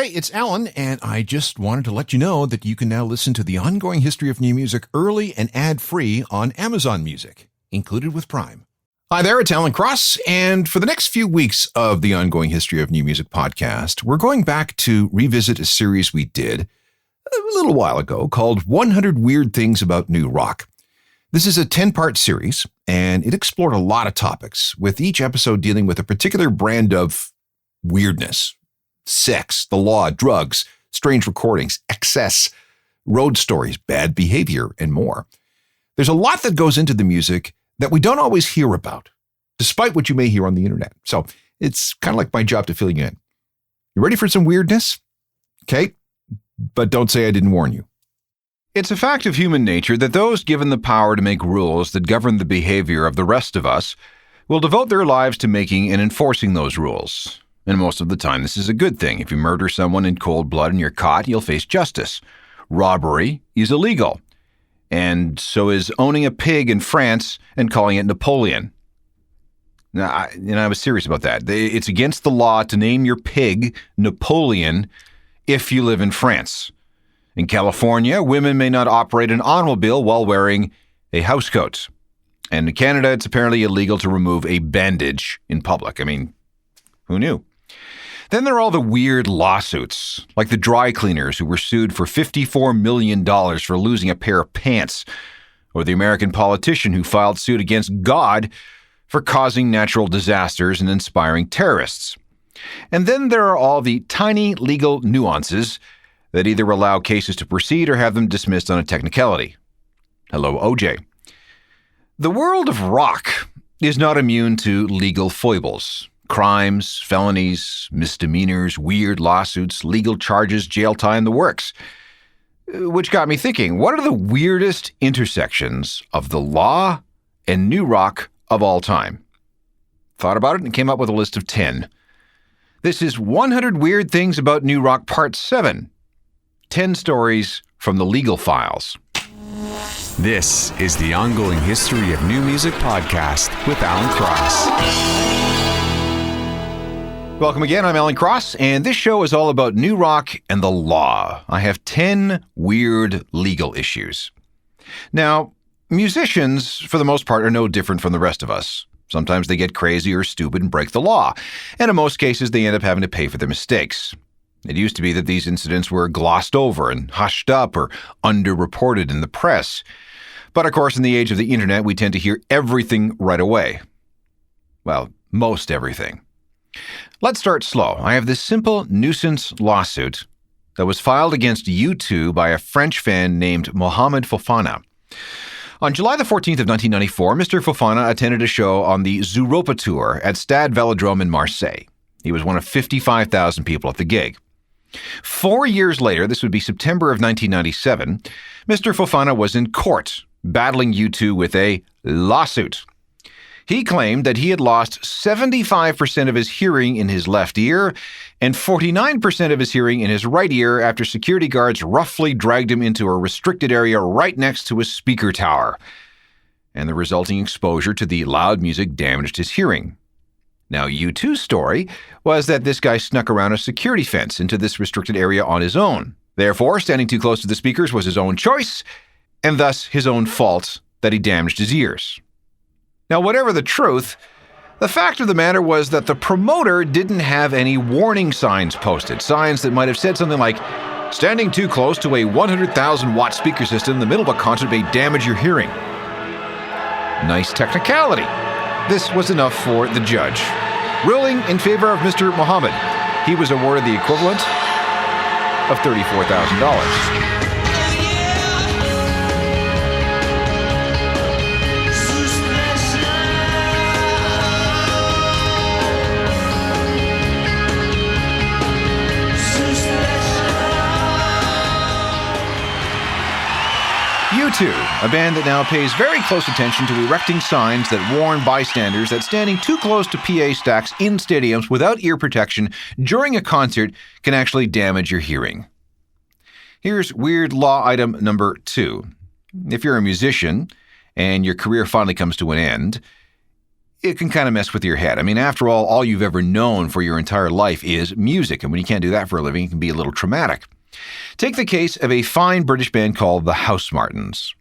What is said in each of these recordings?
Hey, it's Alan, and I just wanted to let you know that you can now listen to the ongoing history of new music early and ad-free on Amazon Music, included with Prime. Hi there, it's Alan Cross, and for the next few weeks of the ongoing history of new music podcast, we're going back to revisit a series we did a little while ago called 100 Weird Things About New Rock. This is a 10-part series, and it explored a lot of topics, with each episode dealing with a particular brand of weirdness. Sex, the law, drugs, strange recordings, excess, road stories, bad behavior, and more. There's a lot that goes into the music that we don't always hear about, despite what you may hear on the internet. So it's kind of like my job to fill you in. You ready for some weirdness? Okay, but don't say I didn't warn you. It's a fact of human nature that those given the power to make rules that govern the behavior of the rest of us will devote their lives to making and enforcing those rules. And most of the time, this is a good thing. If you murder someone in cold blood and you're caught, you'll face justice. Robbery is illegal. And so is owning a pig in France and calling it Napoleon. Now, I was serious about that. It's against the law to name your pig Napoleon if you live in France. In California, women may not operate an automobile while wearing a housecoat. And in Canada, it's apparently illegal to remove a bandage in public. I mean, who knew? Then there are all the weird lawsuits, like the dry cleaners who were sued for $54 million for losing a pair of pants, or the American politician who filed suit against God for causing natural disasters and inspiring terrorists. And then there are all the tiny legal nuances that either allow cases to proceed or have them dismissed on a technicality. Hello, OJ. The world of rock is not immune to legal foibles. Crimes, felonies, misdemeanors, weird lawsuits, legal charges, jail time, the works. Which got me thinking, what are the weirdest intersections of the law and new rock of all time? Thought about it and came up with a list of 10. This is 100 Weird Things About New Rock Part 7. 10 stories from the legal files. This is the Ongoing History of New Music podcast with Alan Cross. Welcome again, I'm Alan Cross, and this show is all about new rock and the law. I have 10 weird legal issues. Now, musicians, for the most part, are no different from the rest of us. Sometimes they get crazy or stupid and break the law, and in most cases they end up having to pay for their mistakes. It used to be that these incidents were glossed over and hushed up or underreported in the press. But of course, in the age of the internet, we tend to hear everything right away. Well, most everything. Let's start slow. I have this simple nuisance lawsuit that was filed against U2 by a French fan named Mohamed Fofana. On July the 14th of 1994, Mr. Fofana attended a show on the Zooropa Tour at Stade Velodrome in Marseille. He was one of 55,000 people at the gig. 4 years later, this would be September of 1997, Mr. Fofana was in court, battling U2 with a lawsuit. He claimed that he had lost 75% of his hearing in his left ear and 49% of his hearing in his right ear after security guards roughly dragged him into a restricted area right next to a speaker tower. And the resulting exposure to the loud music damaged his hearing. Now, U2's story was that this guy snuck around a security fence into this restricted area on his own. Therefore, standing too close to the speakers was his own choice, and thus his own fault that he damaged his ears. Now, whatever the truth, the fact of the matter was that the promoter didn't have any warning signs posted, signs that might have said something like, "Standing too close to a 100,000-watt speaker system in the middle of a concert may damage your hearing." Nice technicality. This was enough for the judge. Ruling in favor of Mr. Mohammed, he was awarded the equivalent of $34,000. U2, a band that now pays very close attention to erecting signs that warn bystanders that standing too close to PA stacks in stadiums without ear protection during a concert can actually damage your hearing. Here's weird law item number 2. If you're a musician and your career finally comes to an end, it can kind of mess with your head. I mean, after all you've ever known for your entire life is music, and when you can't do that for a living, it can be a little traumatic. Take the case of a fine British band called the Housemartins.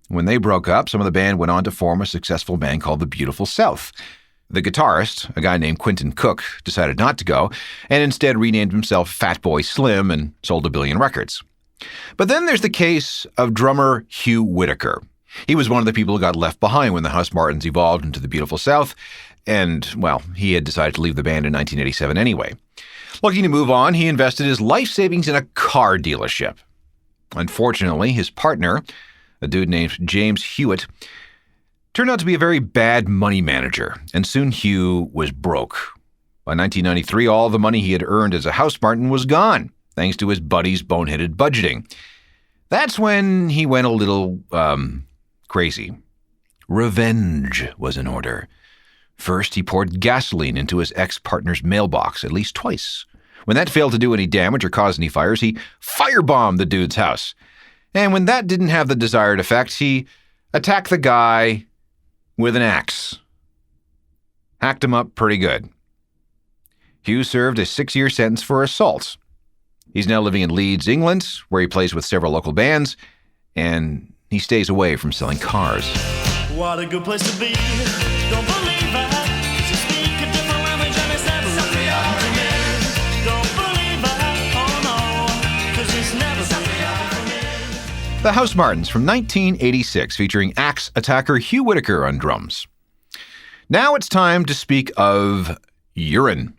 When they broke up, some of the band went on to form a successful band called the Beautiful South. The guitarist, a guy named Quentin Cook, decided not to go, and instead renamed himself Fatboy Slim and sold 1 billion records. But then there's the case of drummer Hugh Whitaker. He was one of the people who got left behind when the Housemartins evolved into the Beautiful South, and, well, he had decided to leave the band in 1987 anyway. Looking to move on, he invested his life savings in a car dealership. Unfortunately, his partner, a dude named James Hewitt, turned out to be a very bad money manager, and soon Hugh was broke. By 1993, all the money he had earned as a Housemartin was gone, thanks to his buddy's boneheaded budgeting. That's when he went a little, crazy. Revenge was in order. First, he poured gasoline into his ex-partner's mailbox at least twice. When that failed to do any damage or cause any fires, he firebombed the dude's house. And when that didn't have the desired effect, he attacked the guy with an axe. Hacked him up pretty good. Hugh served a 6-year sentence for assault. He's now living in Leeds, England, where he plays with several local bands, and he stays away from selling cars. What a good place to be. Don't believe it. You speak a different language and it's never really happened to me. Don't believe it. Oh no. 'Cause it's never really happened to me. The Housemartins from 1986, featuring axe attacker Hugh Whitaker on drums. Now it's time to speak of urine.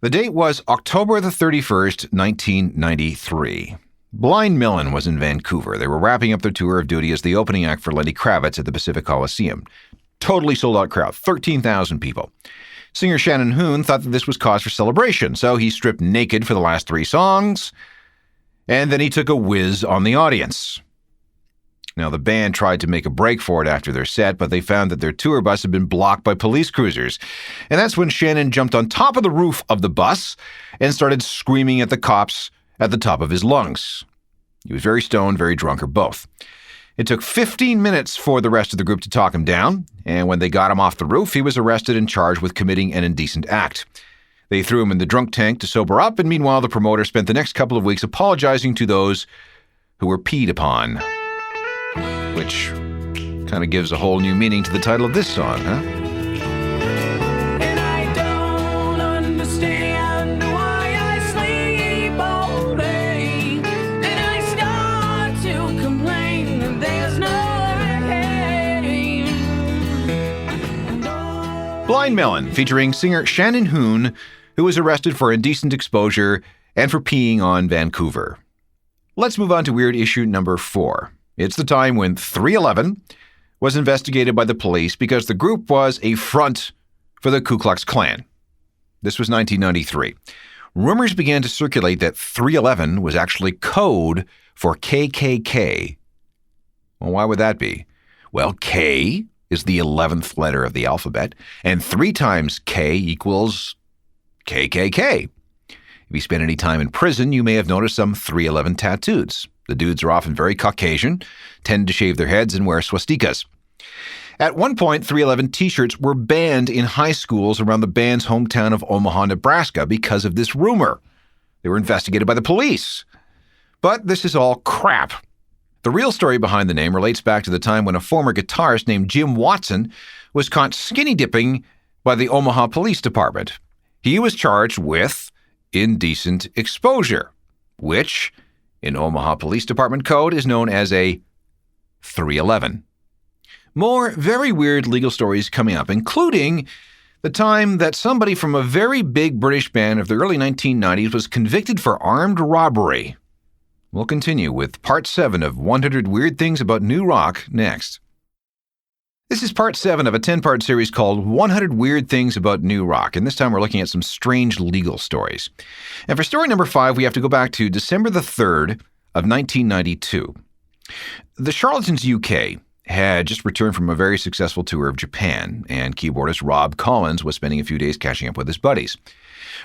The date was October the 31st, 1993. Blind Melon was in Vancouver. They were wrapping up their tour of duty as the opening act for Lenny Kravitz at the Pacific Coliseum. Totally sold-out crowd, 13,000 people. Singer Shannon Hoon thought that this was cause for celebration, so he stripped naked for the last 3 songs, and then he took a whiz on the audience. Now, the band tried to make a break for it after their set, but they found that their tour bus had been blocked by police cruisers. And that's when Shannon jumped on top of the roof of the bus and started screaming at the cops at the top of his lungs. He was very stoned, very drunk, or both. It took 15 minutes for the rest of the group to talk him down, and when they got him off the roof, he was arrested and charged with committing an indecent act. They threw him in the drunk tank to sober up, and meanwhile, the promoter spent the next couple of weeks apologizing to those who were peed upon. Which kind of gives a whole new meaning to the title of this song, huh? And I don't understand why I sleep all day. Then I start to complain that there's no rain. Blind Melon, featuring singer Shannon Hoon, who was arrested for indecent exposure and for peeing on Vancouver. Let's move on to weird issue number 4. It's the time when 311 was investigated by the police because the group was a front for the Ku Klux Klan. This was 1993. Rumors began to circulate that 311 was actually code for KKK. Well, why would that be? Well, K is the 11th letter of the alphabet, and 3 times K equals KKK. If you spent any time in prison, you may have noticed some 311 tattoos. The dudes are often very Caucasian, tend to shave their heads, and wear swastikas. At one point, 311 t-shirts were banned in high schools around the band's hometown of Omaha, Nebraska because of this rumor. They were investigated by the police. But this is all crap. The real story behind the name relates back to the time when a former guitarist named Jim Watson was caught skinny dipping by the Omaha Police Department. He was charged with indecent exposure, which in Omaha Police Department code is known as a 311. More very weird legal stories coming up, including the time that somebody from a very big British band of the early 1990s was convicted for armed robbery. We'll continue with part 7 of 100 Weird Things About New Rock next. This is part 7 of a 10-part series called 100 Weird Things About New Rock, and this time we're looking at some strange legal stories. And for story number 5, we have to go back to December the 3rd of 1992. The Charlatans UK had just returned from a very successful tour of Japan, and keyboardist Rob Collins was spending a few days catching up with his buddies.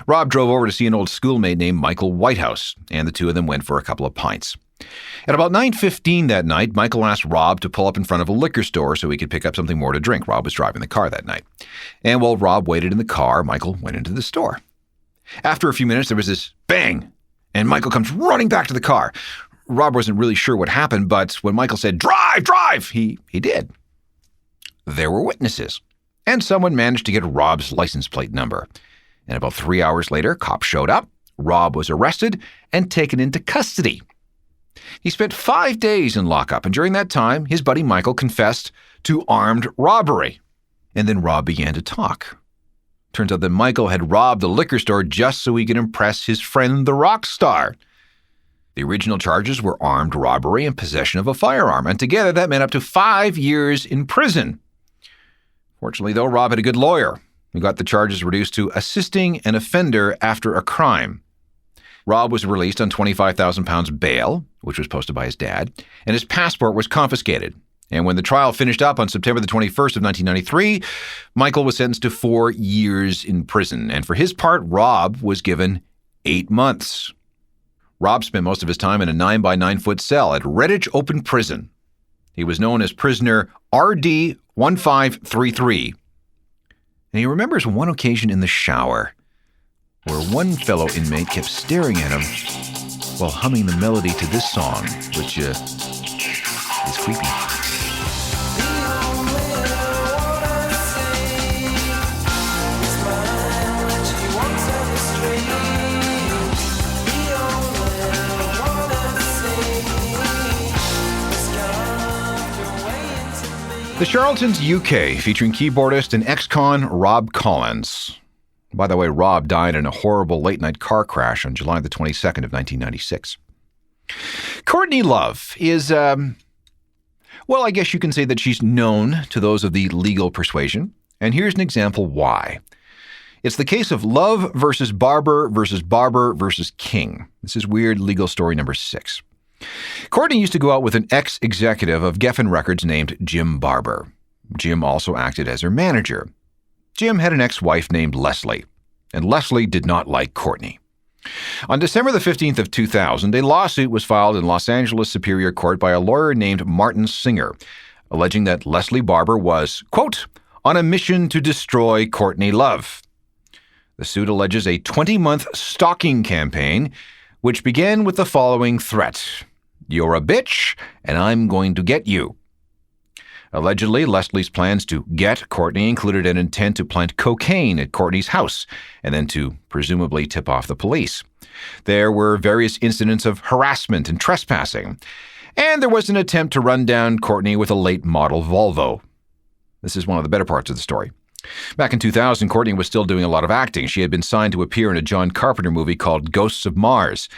Rob drove over to see an old schoolmate named Michael Whitehouse, and the two of them went for a couple of pints. At about 9:15 that night, Michael asked Rob to pull up in front of a liquor store so he could pick up something more to drink. Rob was driving the car that night. And while Rob waited in the car, Michael went into the store. After a few minutes, there was this bang, and Michael comes running back to the car. Rob wasn't really sure what happened, but when Michael said, "Drive, drive," he did. There were witnesses, and someone managed to get Rob's license plate number. And about 3 hours later, cops showed up. Rob was arrested and taken into custody. He spent 5 days in lockup, and during that time, his buddy Michael confessed to armed robbery. And then Rob began to talk. Turns out that Michael had robbed the liquor store just so he could impress his friend, the rock star. The original charges were armed robbery and possession of a firearm, and together that meant up to 5 years in prison. Fortunately, though, Rob had a good lawyer. He got the charges reduced to assisting an offender after a crime. Rob was released on £25,000 bail, which was posted by his dad, and his passport was confiscated. And when the trial finished up on September the 21st of 1993, Michael was sentenced to 4 years in prison. And for his part, Rob was given 8 months. Rob spent most of his time in a 9 by 9 foot cell at Redditch Open Prison. He was known as prisoner RD 1533. And he remembers one occasion in the shower where one fellow inmate kept staring at him while humming the melody to this song, which is creepy. The Charlatans UK, featuring keyboardist and ex-con Rob Collins. By the way, Rob died in a horrible late-night car crash on July the 22nd of 1996. Courtney Love is, well, I guess you can say that she's known to those of the legal persuasion. And here's an example why. It's the case of Love versus Barber versus King. This is weird legal story number 6. Courtney used to go out with an ex-executive of Geffen Records named Jim Barber. Jim also acted as her manager. Jim had an ex-wife named Leslie, and Leslie did not like Courtney. On December the 15th of 2000, a lawsuit was filed in Los Angeles Superior Court by a lawyer named Martin Singer, alleging that Leslie Barber was, quote, on a mission to destroy Courtney Love. The suit alleges a 20-month stalking campaign, which began with the following threat. You're a bitch, and I'm going to get you. Allegedly, Leslie's plans to get Courtney included an intent to plant cocaine at Courtney's house and then to presumably tip off the police. There were various incidents of harassment and trespassing, and there was an attempt to run down Courtney with a late model Volvo. This is one of the better parts of the story. Back in 2000, Courtney was still doing a lot of acting. She had been signed to appear in a John Carpenter movie called Ghosts of Mars.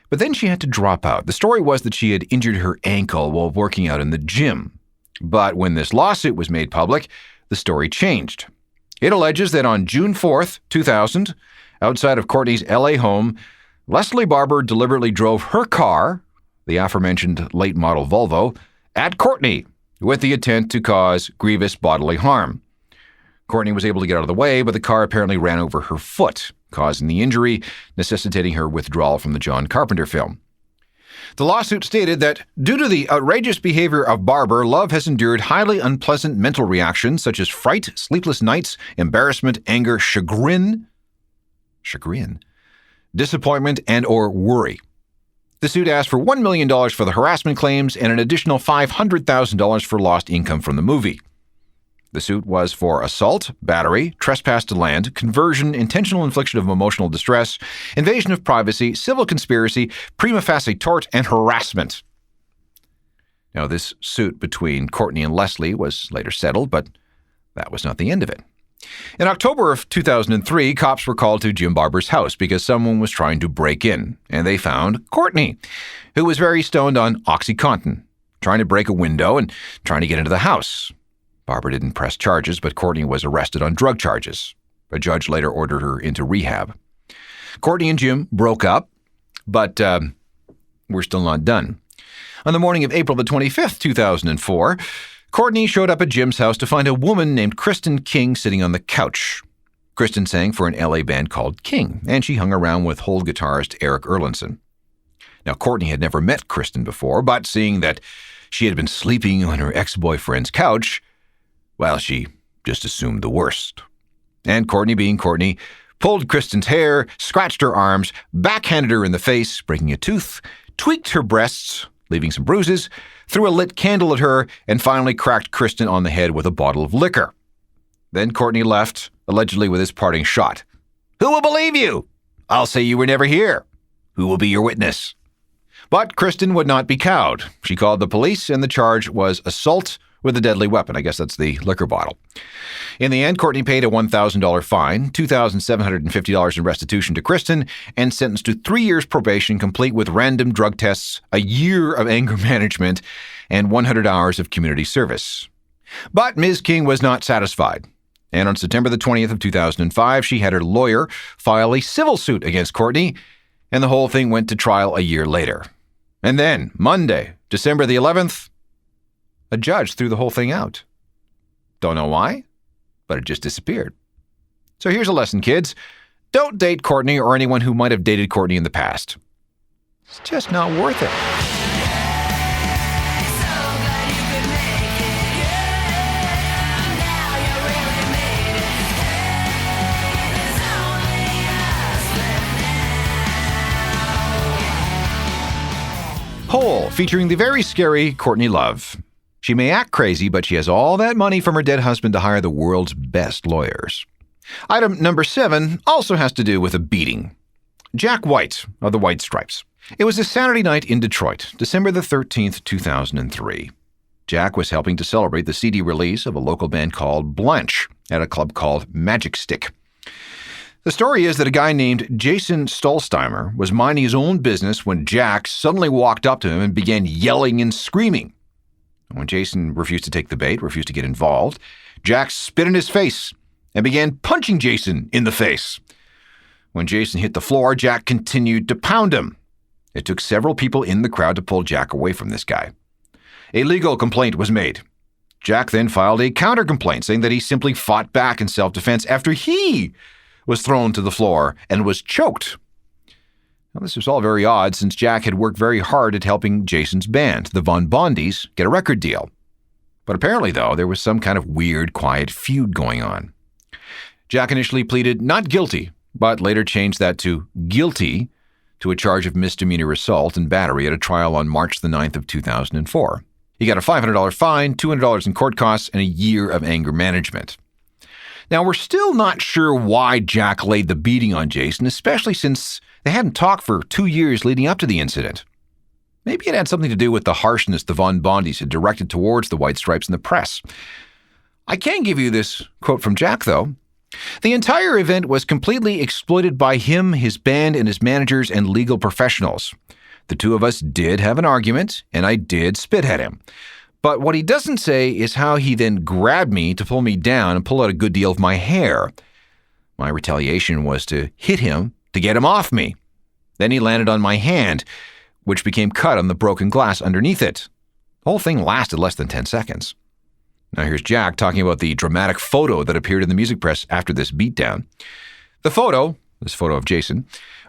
But then she had to drop out. The story was that she had injured her ankle while working out in the gym. But when this lawsuit was made public, the story changed. It alleges that on June 4th, 2000, outside of Courtney's LA home, Leslie Barber deliberately drove her car, the aforementioned late model Volvo, at Courtney with the intent to cause grievous bodily harm. Courtney was able to get out of the way, but the car apparently ran over her foot, causing the injury, necessitating her withdrawal from the John Carpenter film. The lawsuit stated that due to the outrageous behavior of Barber, Love has endured highly unpleasant mental reactions such as fright, sleepless nights, embarrassment, anger, chagrin, disappointment, and or worry. The suit asked for $1 million for the harassment claims and an additional $500,000 for lost income from the movie. The suit was for assault, battery, trespass to land, conversion, intentional infliction of emotional distress, invasion of privacy, civil conspiracy, prima facie tort, and harassment. Now, this suit between Courtney and Leslie was later settled, but that was not the end of it. In October of 2003, cops were called to Jim Barber's house because someone was trying to break in, and they found Courtney, who was very stoned on OxyContin, trying to break a window and trying to get into the house. Barber didn't press charges, but Courtney was arrested on drug charges. A judge later ordered her into rehab. Courtney and Jim broke up, but we're still not done. On the morning of April the 25th, 2004, Courtney showed up at Jim's house to find a woman named Kristen King sitting on the couch. Kristen sang for an LA band called King, and she hung around with Hold guitarist Eric Erlandson. Now, Courtney had never met Kristen before, but seeing that she had been sleeping on her ex-boyfriend's couch, well, she just assumed the worst. And Courtney, being Courtney, pulled Kristen's hair, scratched her arms, backhanded her in the face, breaking a tooth, tweaked her breasts, leaving some bruises, threw a lit candle at her, and finally cracked Kristen on the head with a bottle of liquor. Then Courtney left, allegedly with his parting shot. "Who will believe you? I'll say you were never here. Who will be your witness?" But Kristen would not be cowed. She called the police, and the charge was assault with a deadly weapon. I guess that's the liquor bottle. In the end, Courtney paid a $1,000 fine, $2,750 in restitution to Kristen, and sentenced to 3 years probation, complete with random drug tests, a year of anger management, and 100 hours of community service. But Ms. King was not satisfied. And on September the 20th of 2005, she had her lawyer file a civil suit against Courtney, and the whole thing went to trial a year later. And then, Monday, December the 11th, a judge threw the whole thing out. Don't know why, but it just disappeared. So here's a lesson, kids. Don't date Courtney or anyone who might have dated Courtney in the past. It's just not worth it. Hole, featuring the very scary Courtney Love. She may act crazy, but she has all that money from her dead husband to hire the world's best lawyers. Item number 7 also has to do with a beating. Jack White of the White Stripes. It was a Saturday night in Detroit, December the 13th, 2003. Jack was helping to celebrate the CD release of a local band called Blanche at a club called Magic Stick. The story is that a guy named Jason Stolzheimer was minding his own business when Jack suddenly walked up to him and began yelling and screaming. When Jason refused to take the bait, refused to get involved, Jack spit in his face and began punching Jason in the face. When Jason hit the floor, Jack continued to pound him. It took several people in the crowd to pull Jack away from this guy. A legal complaint was made. Jack then filed a counter-complaint saying that he simply fought back in self-defense after he was thrown to the floor and was choked. Now, this was all very odd since Jack had worked very hard at helping Jason's band, the Von Bondies, get a record deal. But apparently, though, there was some kind of weird, quiet feud going on. Jack initially pleaded not guilty, but later changed that to guilty to a charge of misdemeanor assault and battery at a trial on March the 9th of 2004. He got a $500 fine, $200 in court costs, and a year of anger management. Now, we're still not sure why Jack laid the beating on Jason, especially since they hadn't talked for 2 years leading up to the incident. Maybe it had something to do with the harshness the Von Bondies had directed towards the White Stripes in the press. I can give you this quote from Jack, though. "The entire event was completely exploited by him, his band, and his managers and legal professionals. The two of us did have an argument, and I did spit at him. But what he doesn't say is how he then grabbed me to pull me down and pull out a good deal of my hair. My retaliation was to hit him to get him off me. Then he landed on my hand, which became cut on the broken glass underneath it. The whole thing lasted less than 10 seconds. Now here's Jack talking about the dramatic photo that appeared in the music press after this beatdown. The photo, this photo of Jason,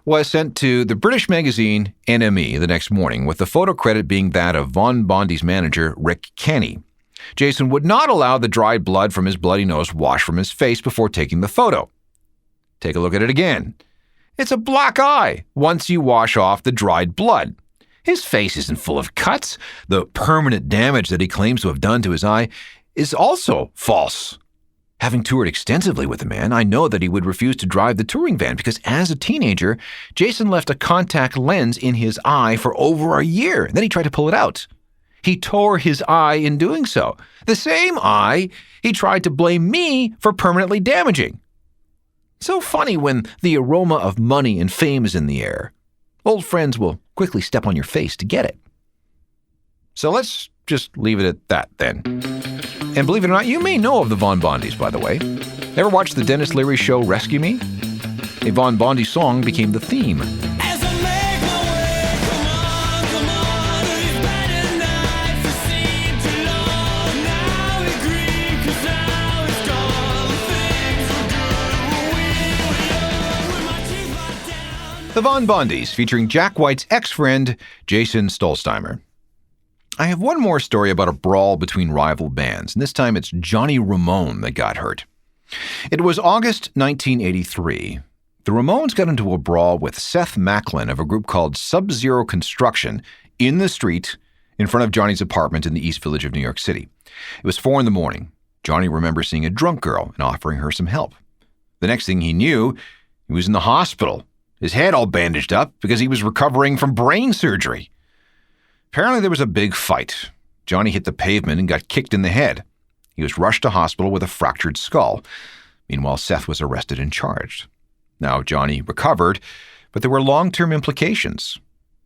was sent to the British magazine NME the next morning, with the photo credit being that of Von Bondi's manager, Rick Kenny. Jason would not allow the dried blood from his bloody nose washed from his face before taking the photo. Take a look at it again. It's a black eye once you wash off the dried blood. His face isn't full of cuts. The permanent damage that he claims to have done to his eye is also false. Having toured extensively with the man, I know that he would refuse to drive the touring van because as a teenager, Jason left a contact lens in his eye for over a year. Then he tried to pull it out. He tore his eye in doing so. The same eye he tried to blame me for permanently damaging. So funny when the aroma of money and fame is in the air. Old friends will quickly step on your face to get it. So let's just leave it at that then. And believe it or not, you may know of the Von Bondies, by the way. Ever watched the Dennis Leary show Rescue Me? A Von Bondi song became the theme. As I make my way, come on, it's been a night for seem too long. Now we grieve 'cause now it's gone. Things were good when we were young. With my teeth locked down. The Von Bondies, featuring Jack White's ex-friend, Jason Stolzheimer. I have one more story about a brawl between rival bands, and this time it's Johnny Ramone that got hurt. It was August 1983. The Ramones got into a brawl with Seth Macklin of a group called Sub-Zero Construction in the street in front of Johnny's apartment in the East Village of New York City. It was 4 a.m. Johnny remembers seeing a drunk girl and offering her some help. The next thing he knew, he was in the hospital, his head all bandaged up because he was recovering from brain surgery. Apparently there was a big fight. Johnny hit the pavement and got kicked in the head. He was rushed to hospital with a fractured skull. Meanwhile, Seth was arrested and charged. Now, Johnny recovered, but there were long-term implications.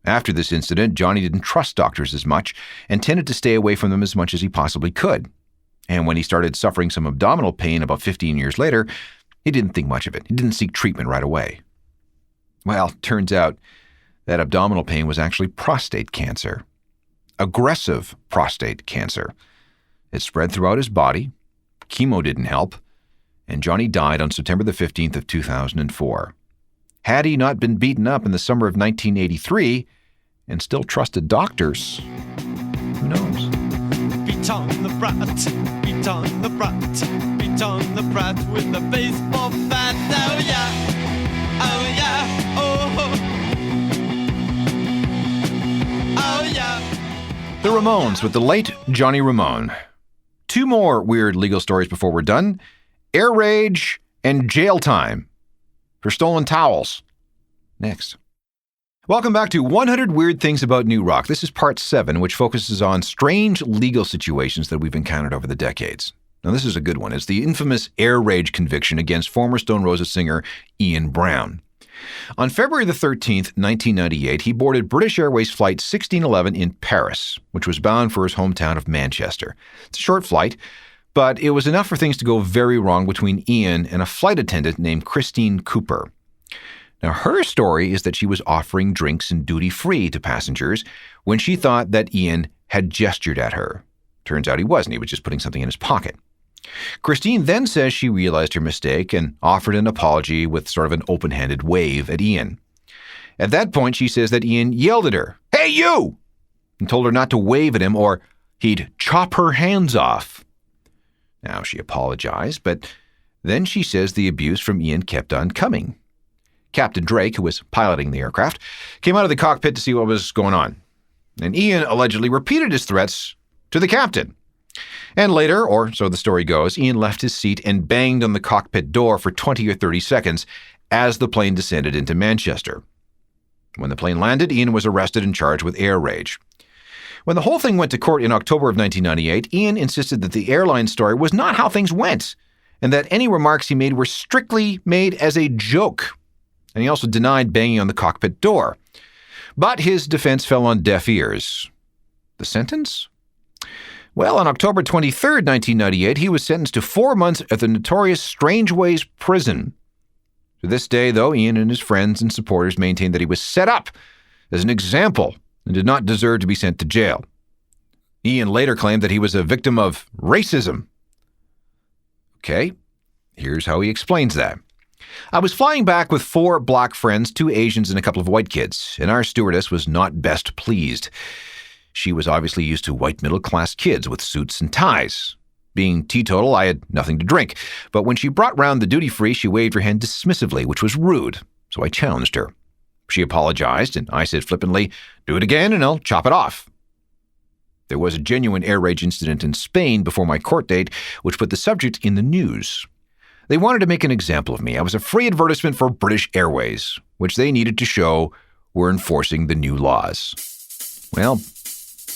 After this incident, Johnny didn't trust doctors as much and tended to stay away from them as much as he possibly could. And when he started suffering some abdominal pain about 15 years later, he didn't think much of it. He didn't seek treatment right away. Well, turns out that abdominal pain was actually prostate cancer. Aggressive prostate cancer. It spread throughout his body. Chemo didn't help. And Johnny died on September the 15th of 2004. Had he not been beaten up in the summer of 1983 and still trusted doctors, who knows? Beat on the brat, beat on the brat, beat on the brat with the baseball bat. Oh yeah, oh yeah, oh, oh yeah. The Ramones with the late Johnny Ramone. 2 more weird legal stories before we're done. Air rage and jail time for stolen towels. Next. Welcome back to 100 Weird Things About New Rock. This is part 7, which focuses on strange legal situations that we've encountered over the decades. Now, this is a good one. It's the infamous air rage conviction against former Stone Roses singer Ian Brown. On February the 13th, 1998, he boarded British Airways Flight 1611 in Paris, which was bound for his hometown of Manchester. It's a short flight, but it was enough for things to go very wrong between Ian and a flight attendant named Christine Cooper. Now, her story is that she was offering drinks and duty-free to passengers when she thought that Ian had gestured at her. Turns out he wasn't. He was just putting something in his pocket. Christine then says she realized her mistake and offered an apology with sort of an open-handed wave at Ian. At that point, she says that Ian yelled at her, "Hey, you!" and told her not to wave at him or he'd chop her hands off. Now, she apologized, but then she says the abuse from Ian kept on coming. Captain Drake, who was piloting the aircraft, came out of the cockpit to see what was going on. And Ian allegedly repeated his threats to the captain. And later, or so the story goes, Ian left his seat and banged on the cockpit door for 20 or 30 seconds as the plane descended into Manchester. When the plane landed, Ian was arrested and charged with air rage. When the whole thing went to court in October of 1998, Ian insisted that the airline story was not how things went, and that any remarks he made were strictly made as a joke. And he also denied banging on the cockpit door. But his defense fell on deaf ears. The sentence? Well, on October 23rd, 1998, he was sentenced to 4 months at the notorious Strangeways prison. To this day, though, Ian and his friends and supporters maintain that he was set up as an example and did not deserve to be sent to jail. Ian later claimed that he was a victim of racism. Okay, here's how he explains that. I was flying back with 4 black friends, 2 Asians, and a couple of white kids, and our stewardess was not best pleased. She was obviously used to white middle-class kids with suits and ties. Being teetotal, I had nothing to drink, but when she brought round the duty-free, she waved her hand dismissively, which was rude, so I challenged her. She apologized, and I said flippantly, "Do it again and I'll chop it off." There was a genuine air rage incident in Spain before my court date, which put the subject in the news. They wanted to make an example of me. I was a free advertisement for British Airways, which they needed to show were enforcing the new laws. Well,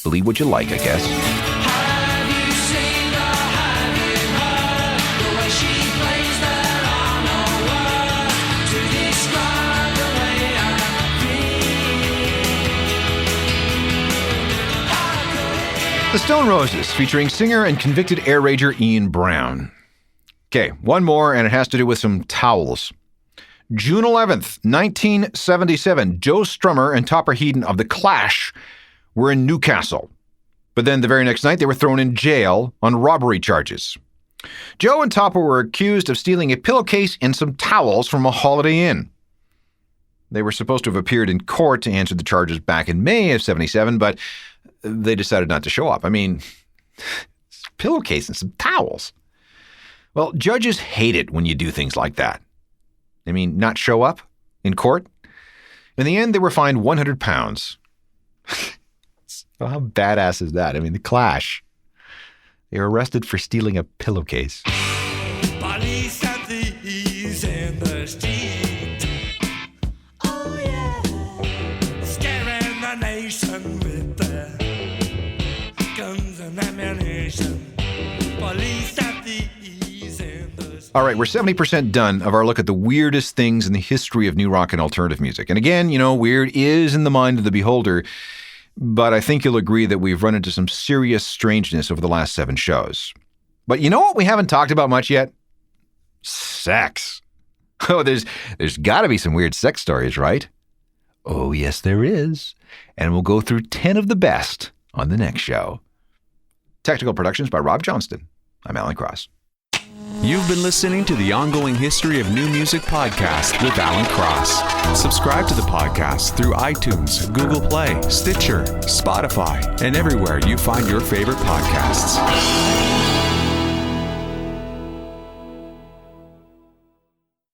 believe what you like, I guess. Have you seen or have you heard the way she plays there are no words to describe the way I feel. The Stone Roses, featuring singer and convicted air rager Ian Brown. Okay, one more, and it has to do with some towels. June 11th, 1977, Joe Strummer and Topper Headon of The Clash were in Newcastle. But then the very next night, they were thrown in jail on robbery charges. Joe and Topper were accused of stealing a pillowcase and some towels from a Holiday Inn. They were supposed to have appeared in court to answer the charges back in May of 77, but they decided not to show up. I mean, it's a pillowcase and some towels. Well, judges hate it when you do things like that. I mean, not show up in court. In the end, they were fined 100 pounds. Well, how badass is that? I mean, the Clash. They were arrested for stealing a pillowcase. Police and thieves in the street. Oh yeah. Scaring the nation with their guns and ammunition. Police and thieves in the street. All right, we're 70% done of our look at the weirdest things in the history of new rock and alternative music. And again, weird is in the mind of the beholder, but I think you'll agree that we've run into some serious strangeness over the last 7 shows. But you know what we haven't talked about much yet? Sex. Oh, there's got to be some weird sex stories, right? Oh, yes, there is. And we'll go through 10 of the best on the next show. Technical Productions by Rob Johnston. I'm Alan Cross. You've been listening to the Ongoing History of New Music podcast with Alan Cross. Subscribe to the podcast through iTunes, Google Play, Stitcher, Spotify, and everywhere you find your favorite podcasts.